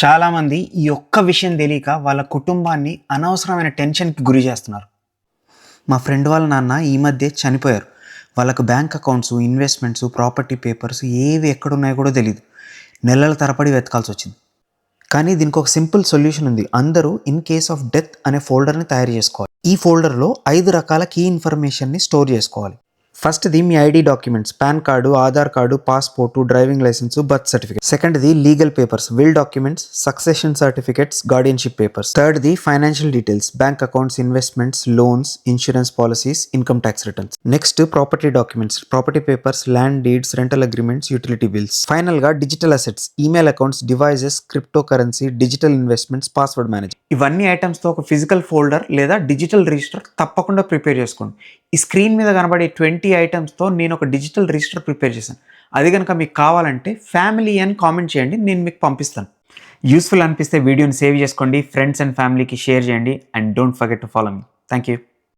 చాలామంది ఈ ఒక్క విషయం తెలియక వాళ్ళ కుటుంబాన్ని అనవసరమైన టెన్షన్కి గురి చేస్తున్నారు. మా ఫ్రెండ్ వాళ్ళ నాన్న ఈ మధ్య చనిపోయారు. వాళ్ళకు bank accounts, investments, property papers ఏవి ఎక్కడున్నాయో కూడా తెలియదు. నెలల తరబడి వెతకాల్సి వచ్చింది. కానీ దీనికి ఒక సింపుల్ సొల్యూషన్ ఉంది. అందరూ ఇన్ కేస్ ఆఫ్ డెత్ అనే ఫోల్డర్ని తయారు చేసుకోవాలి. ఈ ఫోల్డర్లో 5 రకాల కీ ఇన్ఫర్మేషన్ని స్టోర్ చేసుకోవాలి. ఫస్ట్ది మీ ID documents, PAN card, Aadhaar card, passport, driving license, birth certificate. సెకండ్ది legal papers, will documents, succession certificates, guardianship papers. థర్డ్ది financial details, bank accounts, investments, loans, insurance policies, income tax returns. Next property documents, property papers, land deeds, rental agreements, utility bills. ఫైనల్గా digital assets, email accounts, devices, crypto currency, digital investments, password manager. ఇవన్నీ ఐటమ్స్తో ఒక physical folder లేదా digital register తప్పకుండా prepare చేసుకోండి. ఈ screen మీద కనబడే 20 ఐటమ్స్తో నేను ఒక డిజిటల్ రిజిస్టర్ ప్రిపేర్ చేశాను. అది కనుక మీకు కావాలంటే ఫ్యామిలీ అని కామెంట్ చేయండి, నేను మీకు పంపిస్తాను. యూస్ఫుల్ అనిపిస్తే వీడియోని సేవ్ చేసుకోండి, ఫ్రెండ్స్ అండ్ ఫ్యామిలీకి షేర్ చేయండి, and don't forget to follow me. Thank you.